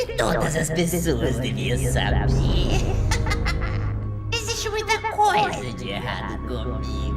que todas as pessoas deviam saber. Existe muita coisa de errado comigo.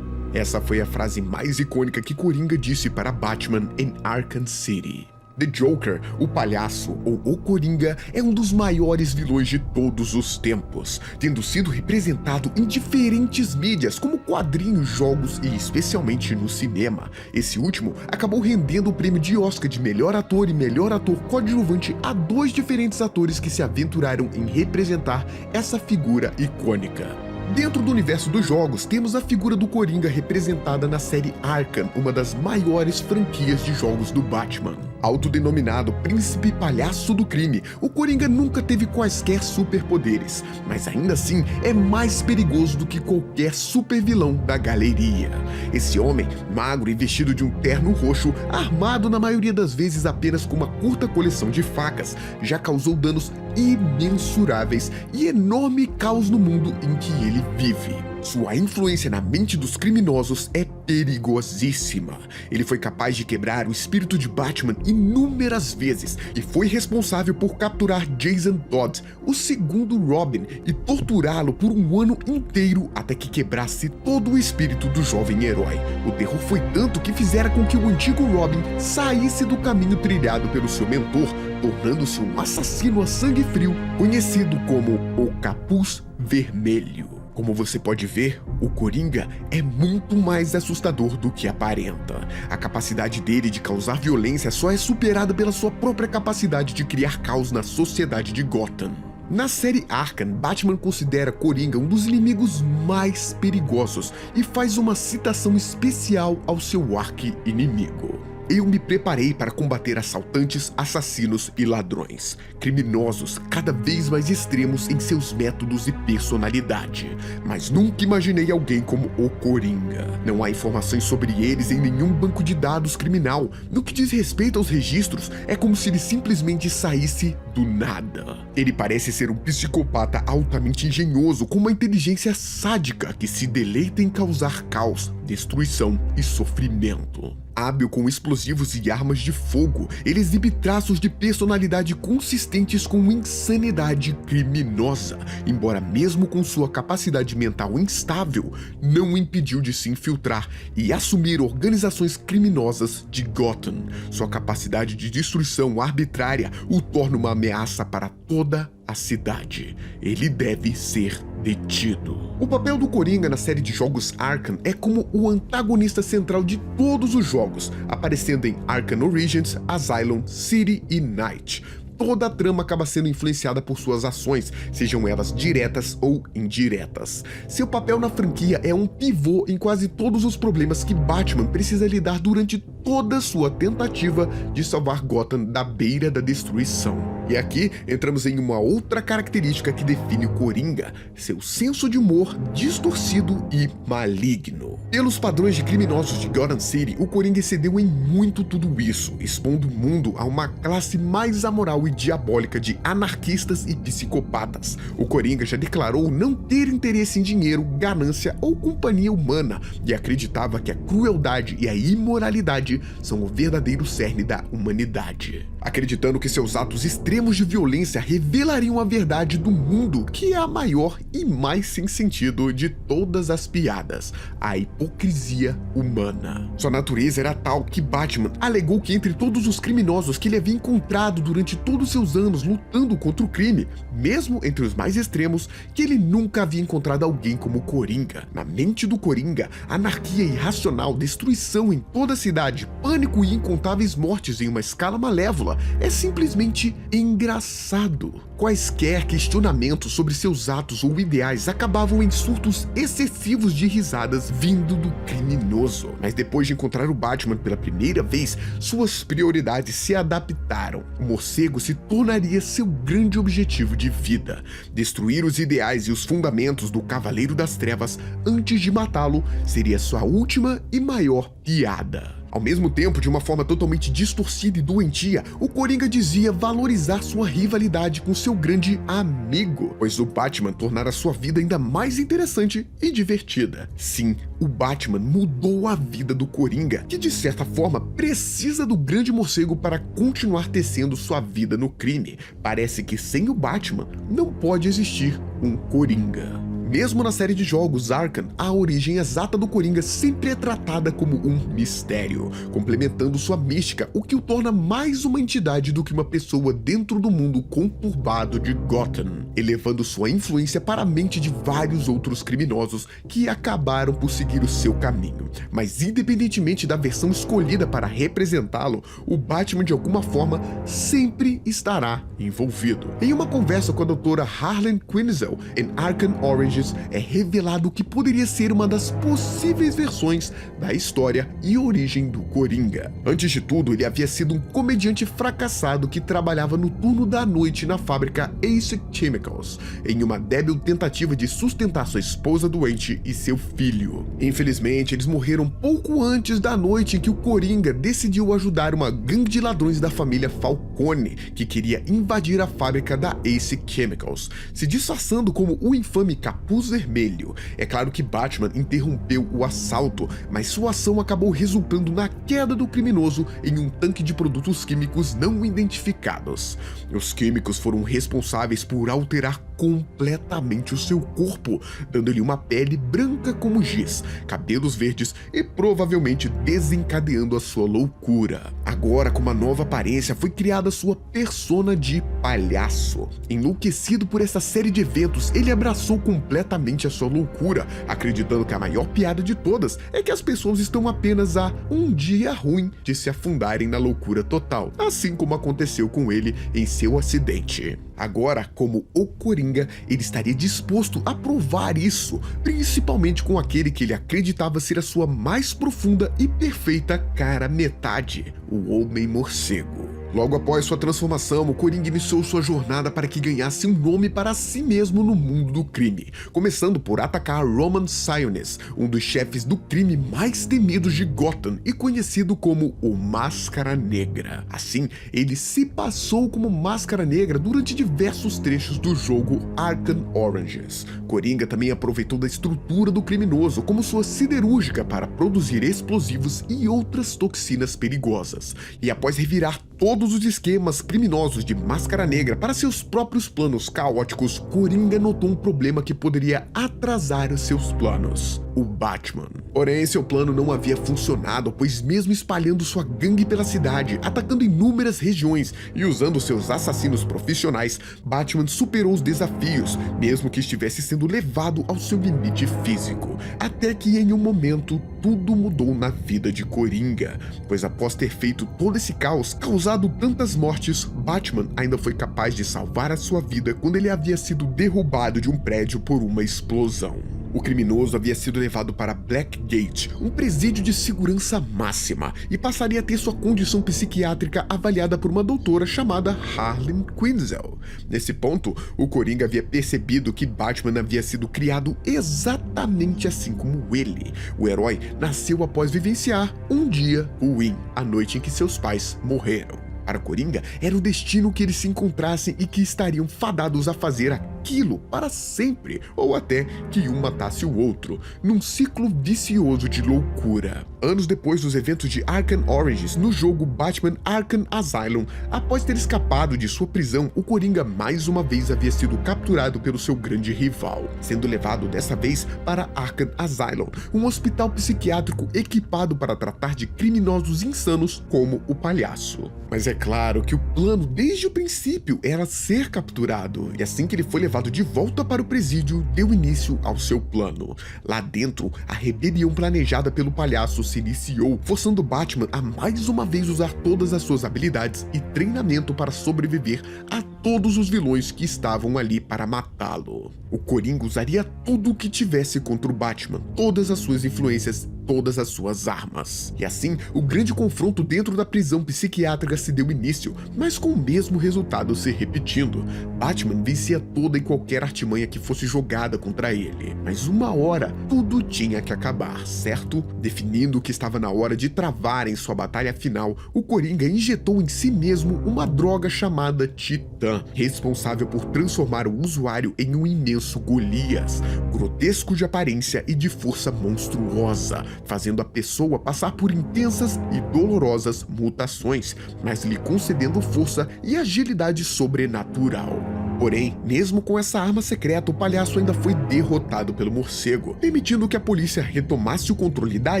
Essa foi a frase mais icônica que Coringa disse para Batman em Arkham City. The Joker, o palhaço ou o Coringa, é um dos maiores vilões de todos os tempos, tendo sido representado em diferentes mídias como quadrinhos, jogos e especialmente no cinema. Esse último acabou rendendo o prêmio de Oscar de melhor ator e melhor ator coadjuvante a 2 diferentes atores que se aventuraram em representar essa figura icônica. Dentro do universo dos jogos, temos a figura do Coringa representada na série Arkham, uma das maiores franquias de jogos do Batman. Autodenominado Príncipe Palhaço do Crime, o Coringa nunca teve quaisquer superpoderes, mas ainda assim é mais perigoso do que qualquer supervilão da galeria. Esse homem, magro e vestido de um terno roxo, armado na maioria das vezes apenas com uma curta coleção de facas, já causou danos imensuráveis e enorme caos no mundo em que ele vive. Sua influência na mente dos criminosos é perigosíssima. Ele foi capaz de quebrar o espírito de Batman inúmeras vezes e foi responsável por capturar Jason Todd, o segundo Robin, e torturá-lo por um ano inteiro até que quebrasse todo o espírito do jovem herói. O terror foi tanto que fizera com que o antigo Robin saísse do caminho trilhado pelo seu mentor, tornando-se um assassino a sangue frio, conhecido como o Capuz Vermelho. Como você pode ver, o Coringa é muito mais assustador do que aparenta. A capacidade dele de causar violência só é superada pela sua própria capacidade de criar caos na sociedade de Gotham. Na série Arkham, Batman considera Coringa um dos inimigos mais perigosos e faz uma citação especial ao seu arqui-inimigo. Eu me preparei para combater assaltantes, assassinos e ladrões, criminosos cada vez mais extremos em seus métodos e personalidade, mas nunca imaginei alguém como o Coringa. Não há informações sobre eles em nenhum banco de dados criminal. No que diz respeito aos registros, é como se ele simplesmente saísse do nada. Ele parece ser um psicopata altamente engenhoso, com uma inteligência sádica que se deleita em causar caos, destruição e sofrimento. Hábil com explosivos e armas de fogo, ele exibe traços de personalidade consistentes com insanidade criminosa, embora mesmo com sua capacidade mental instável, não o impediu de se infiltrar e assumir organizações criminosas de Gotham. Sua capacidade de destruição arbitrária o torna uma ameaça para toda a cidade. Ele deve ser detido. O papel do Coringa na série de jogos Arkham é como o antagonista central de todos os jogos, aparecendo em Arkham Origins, Asylum, City e Night. Toda a trama acaba sendo influenciada por suas ações, sejam elas diretas ou indiretas. Seu papel na franquia é um pivô em quase todos os problemas que Batman precisa lidar durante toda sua tentativa de salvar Gotham da beira da destruição. E aqui entramos em uma outra característica que define o Coringa: seu senso de humor distorcido e maligno. Pelos padrões de criminosos de Gotham City, o Coringa excedeu em muito tudo isso, expondo o mundo a uma classe mais amoral e diabólica de anarquistas e psicopatas. O Coringa já declarou não ter interesse em dinheiro, ganância ou companhia humana e acreditava que a crueldade e a imoralidade são o verdadeiro cerne da humanidade. Acreditando que seus atos extremos de violência revelariam a verdade do mundo, que é a maior e mais sem sentido de todas as piadas: a hipocrisia humana. Sua natureza era tal que Batman alegou que entre todos os criminosos que ele havia encontrado durante todos seus anos lutando contra o crime, mesmo entre os mais extremos, que ele nunca havia encontrado alguém como o Coringa. Na mente do Coringa, anarquia irracional, destruição em toda a cidade, pânico e incontáveis mortes em uma escala malévola é simplesmente engraçado. Quaisquer questionamentos sobre seus atos ou ideais acabavam em surtos excessivos de risadas vindo do criminoso. Mas depois de encontrar o Batman pela primeira vez, suas prioridades se adaptaram. O morcego se tornaria seu grande objetivo de vida. Destruir os ideais e os fundamentos do Cavaleiro das Trevas antes de matá-lo seria sua última e maior piada. Ao mesmo tempo, de uma forma totalmente distorcida e doentia, o Coringa dizia valorizar sua rivalidade com seu grande amigo, pois o Batman tornara sua vida ainda mais interessante e divertida. Sim, o Batman mudou a vida do Coringa, que de certa forma precisa do grande morcego para continuar tecendo sua vida no crime. Parece que sem o Batman não pode existir um Coringa. Mesmo na série de jogos Arkham, a origem exata do Coringa sempre é tratada como um mistério, complementando sua mística, o que o torna mais uma entidade do que uma pessoa dentro do mundo conturbado de Gotham, elevando sua influência para a mente de vários outros criminosos que acabaram por seguir o seu caminho. Mas independentemente da versão escolhida para representá-lo, o Batman de alguma forma sempre estará envolvido. Em uma conversa com a doutora Harley Quinzel em Arkham Origins, é revelado que poderia ser uma das possíveis versões da história e origem do Coringa. Antes de tudo, ele havia sido um comediante fracassado que trabalhava no turno da noite na fábrica Ace Chemicals, em uma débil tentativa de sustentar sua esposa doente e seu filho. Infelizmente, eles morreram pouco antes da noite em que o Coringa decidiu ajudar uma gangue de ladrões da família Falcone, que queria invadir a fábrica da Ace Chemicals, se disfarçando como o infame Capuz Vermelho. É claro que Batman interrompeu o assalto, mas sua ação acabou resultando na queda do criminoso em um tanque de produtos químicos não identificados. Os químicos foram responsáveis por alterar completamente o seu corpo, dando-lhe uma pele branca como giz, cabelos verdes e provavelmente desencadeando a sua loucura. Agora, com uma nova aparência, foi criada sua persona de palhaço. Enlouquecido por essa série de eventos, ele abraçou completamente a sua loucura, acreditando que a maior piada de todas é que as pessoas estão apenas a um dia ruim de se afundarem na loucura total, assim como aconteceu com ele em seu acidente. Agora, como o Coringa, ele estaria disposto a provar isso, principalmente com aquele que ele acreditava ser a sua mais profunda e perfeita cara metade, o Homem-Morcego. Logo após sua transformação, o Coringa iniciou sua jornada para que ganhasse um nome para si mesmo no mundo do crime, começando por atacar Roman Sionis, um dos chefes do crime mais temidos de Gotham e conhecido como o Máscara Negra. Assim, ele se passou como Máscara Negra durante diversos trechos do jogo Arkham Origins. Coringa também aproveitou da estrutura do criminoso como sua siderúrgica para produzir explosivos e outras toxinas perigosas, e após revirar todos os esquemas criminosos de Máscara Negra para seus próprios planos caóticos, Coringa notou um problema que poderia atrasar os seus planos: o Batman. Porém, seu plano não havia funcionado, pois mesmo espalhando sua gangue pela cidade, atacando inúmeras regiões e usando seus assassinos profissionais, Batman superou os desafios, mesmo que estivesse sendo levado ao seu limite físico. Até que em um momento, tudo mudou na vida de Coringa, pois após ter feito todo esse caos, causado tantas mortes, Batman ainda foi capaz de salvar a sua vida quando ele havia sido derrubado de um prédio por uma explosão. O criminoso havia sido levado para Blackgate, um presídio de segurança máxima, e passaria a ter sua condição psiquiátrica avaliada por uma doutora chamada Harley Quinzel. Nesse ponto, o Coringa havia percebido que Batman havia sido criado exatamente assim como ele. O herói nasceu após vivenciar um dia ruim, a noite em que seus pais morreram. Para Coringa, era o destino que eles se encontrassem e que estariam fadados a fazer aquilo para sempre, ou até que um matasse o outro, num ciclo vicioso de loucura. Anos depois dos eventos de Arkham Origins, no jogo Batman Arkham Asylum, após ter escapado de sua prisão, o Coringa mais uma vez havia sido capturado pelo seu grande rival, sendo levado dessa vez para Arkham Asylum, um hospital psiquiátrico equipado para tratar de criminosos insanos como o Palhaço. Mas é claro que o plano desde o princípio era ser capturado, e assim que ele foi levado de volta para o presídio, deu início ao seu plano. Lá dentro, a rebelião planejada pelo Palhaço se iniciou, forçando Batman a mais uma vez usar todas as suas habilidades e treinamento para sobreviver a todos os vilões que estavam ali para matá-lo. O Coringa usaria tudo o que tivesse contra o Batman, todas as suas influências, todas as suas armas. E assim, o grande confronto dentro da prisão psiquiátrica se deu início, mas com o mesmo resultado se repetindo. Batman vencia toda e qualquer artimanha que fosse jogada contra ele. Mas uma hora, tudo tinha que acabar, certo? Definindo que estava na hora de travarem sua batalha final, o Coringa injetou em si mesmo uma droga chamada Titã, responsável por transformar o usuário em um imenso Golias, grotesco de aparência e de força monstruosa, fazendo a pessoa passar por intensas e dolorosas mutações, mas lhe concedendo força e agilidade sobrenatural. Porém, mesmo com essa arma secreta, o palhaço ainda foi derrotado pelo morcego, permitindo que a polícia retomasse o controle da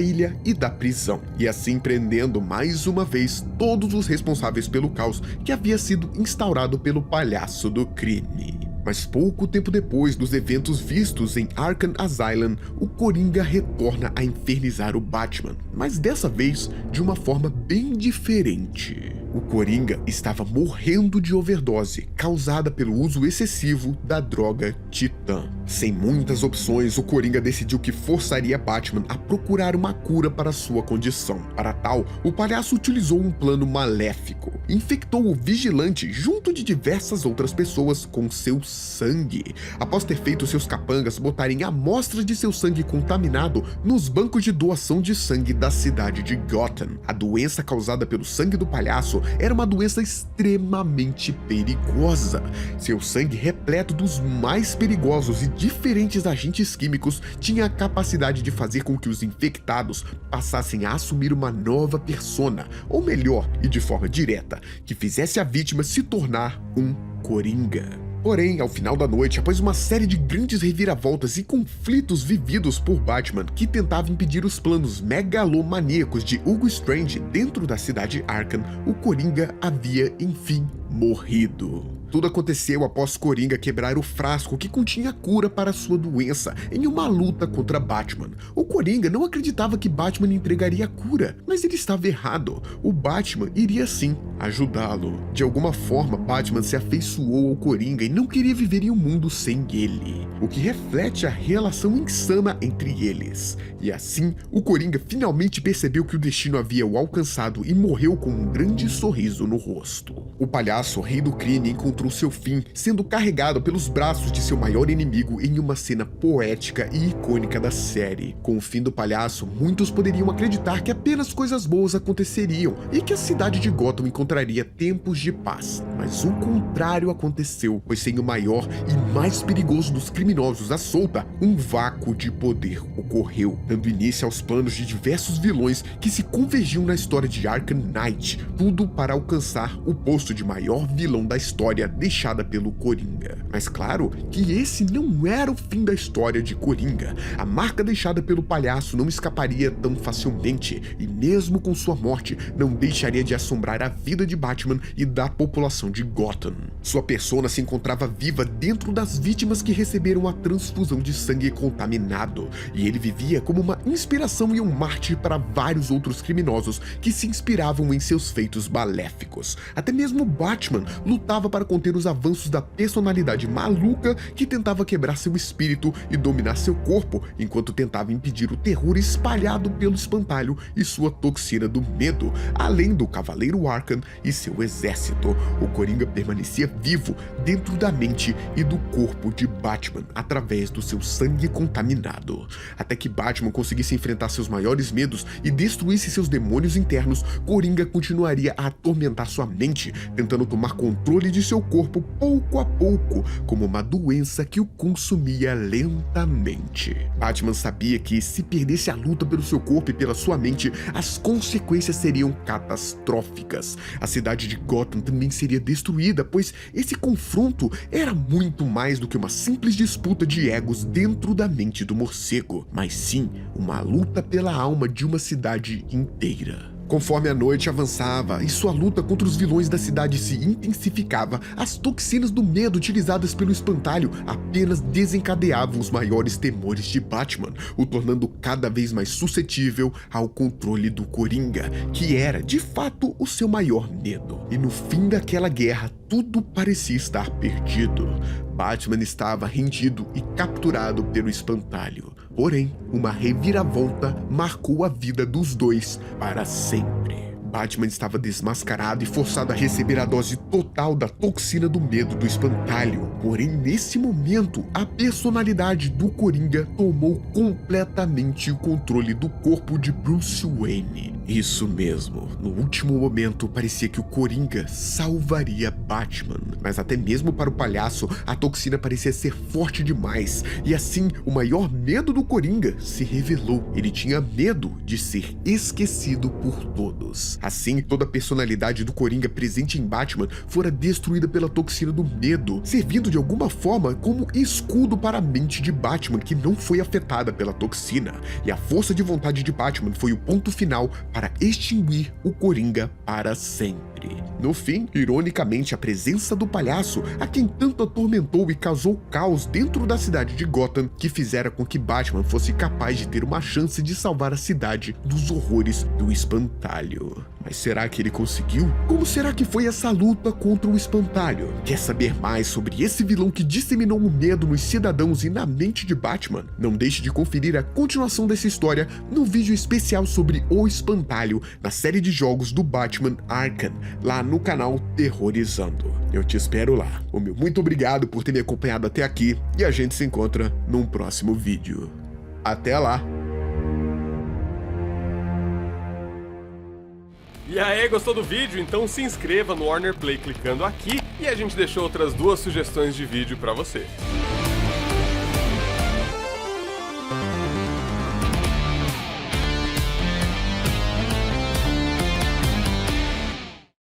ilha e da prisão, e assim prendendo mais uma vez todos os responsáveis pelo caos que havia sido instaurado pelo palhaço do crime. Mas pouco tempo depois dos eventos vistos em Arkham Asylum, o Coringa retorna a infernizar o Batman, mas dessa vez de uma forma bem diferente. O Coringa estava morrendo de overdose, causada pelo uso excessivo da droga Titã. Sem muitas opções, o Coringa decidiu que forçaria Batman a procurar uma cura para sua condição. Para tal, o palhaço utilizou um plano maléfico. Infectou o vigilante junto de diversas outras pessoas com seu sangue. Após ter feito seus capangas botarem amostras de seu sangue contaminado nos bancos de doação de sangue da cidade de Gotham. A doença causada pelo sangue do palhaço era uma doença extremamente perigosa. Seu sangue, repleto dos mais perigosos e diferentes agentes químicos, tinha a capacidade de fazer com que os infectados passassem a assumir uma nova persona, ou melhor, e de forma direta, que fizesse a vítima se tornar um Coringa. Porém, ao final da noite, após uma série de grandes reviravoltas e conflitos vividos por Batman, que tentava impedir os planos megalomaníacos de Hugo Strange dentro da cidade Arkham, o Coringa havia, enfim, morrido. Tudo aconteceu após Coringa quebrar o frasco que continha cura para sua doença em uma luta contra Batman. O Coringa não acreditava que Batman entregaria a cura, mas ele estava errado. O Batman iria sim ajudá-lo. De alguma forma, Batman se afeiçoou ao Coringa e não queria viver em um mundo sem ele, o que reflete a relação insana entre eles. E assim, o Coringa finalmente percebeu que o destino havia o alcançado e morreu com um grande sorriso no rosto. O palhaço, rei do crime, encontrou seu fim, sendo carregado pelos braços de seu maior inimigo em uma cena poética e icônica da série. Com o fim do palhaço, muitos poderiam acreditar que apenas coisas boas aconteceriam e que a cidade de Gotham encontraria tempos de paz. Mas o contrário aconteceu, pois sem o maior e mais perigoso dos criminosos à solta, um vácuo de poder ocorreu, dando início aos planos de diversos vilões que se convergiam na história de Arkham Knight, tudo para alcançar o posto de maior vilão da história deixada pelo Coringa. Mas claro que esse não era o fim da história de Coringa. A marca deixada pelo palhaço não escaparia tão facilmente, e mesmo com sua morte, não deixaria de assombrar a vida de Batman e da população de Gotham. Sua persona se encontrava viva dentro das vítimas que receberam a transfusão de sangue contaminado, e ele vivia como uma inspiração e um mártir para vários outros criminosos que se inspiravam em seus feitos maléficos. Até mesmo Batman lutava para conter os avanços da personalidade maluca que tentava quebrar seu espírito e dominar seu corpo, enquanto tentava impedir o terror espalhado pelo espantalho e sua toxina do medo, além do Cavaleiro Arkham e seu exército. O Coringa permanecia vivo dentro da mente e do corpo de Batman através do seu sangue contaminado. Até que Batman conseguisse enfrentar seus maiores medos e destruísse seus demônios internos, Coringa continuaria a atormentar sua mente, tentando tomar controle de seu corpo pouco a pouco, como uma doença que o consumia lentamente. Batman sabia que, se perdesse a luta pelo seu corpo e pela sua mente, as consequências seriam catastróficas. A cidade de Gotham também seria destruída, pois esse confronto era muito mais do que uma simples disputa de egos dentro da mente do morcego, mas sim uma luta pela alma de uma cidade inteira. Conforme a noite avançava e sua luta contra os vilões da cidade se intensificava, as toxinas do medo utilizadas pelo espantalho apenas desencadeavam os maiores temores de Batman, o tornando cada vez mais suscetível ao controle do Coringa, que era, de fato, o seu maior medo. E no fim daquela guerra, tudo parecia estar perdido. Batman estava rendido e capturado pelo espantalho. Porém, uma reviravolta marcou a vida dos dois para sempre. Batman estava desmascarado e forçado a receber a dose total da toxina do medo do espantalho. Porém, nesse momento, a personalidade do Coringa tomou completamente o controle do corpo de Bruce Wayne. Isso mesmo, no último momento parecia que o Coringa salvaria Batman, mas até mesmo para o palhaço a toxina parecia ser forte demais, e assim o maior medo do Coringa se revelou. Ele tinha medo de ser esquecido por todos. Assim, toda a personalidade do Coringa presente em Batman fora destruída pela toxina do medo, servindo de alguma forma como escudo para a mente de Batman, que não foi afetada pela toxina, e a força de vontade de Batman foi o ponto final para extinguir o Coringa para sempre. No fim, ironicamente, a presença do palhaço, a quem tanto atormentou e causou caos dentro da cidade de Gotham, que fizera com que Batman fosse capaz de ter uma chance de salvar a cidade dos horrores do espantalho. Mas será que ele conseguiu? Como será que foi essa luta contra o espantalho? Quer saber mais sobre esse vilão que disseminou o medo nos cidadãos e na mente de Batman? Não deixe de conferir a continuação dessa história no vídeo especial sobre o espantalho na série de jogos do Batman Arkham, lá no canal Terrorizando. Eu te espero lá. O meu muito obrigado por ter me acompanhado até aqui e a gente se encontra num próximo vídeo. Até lá! E aí, gostou do vídeo? Então se inscreva no Warner Play clicando aqui e a gente deixou outras 2 sugestões de vídeo pra você.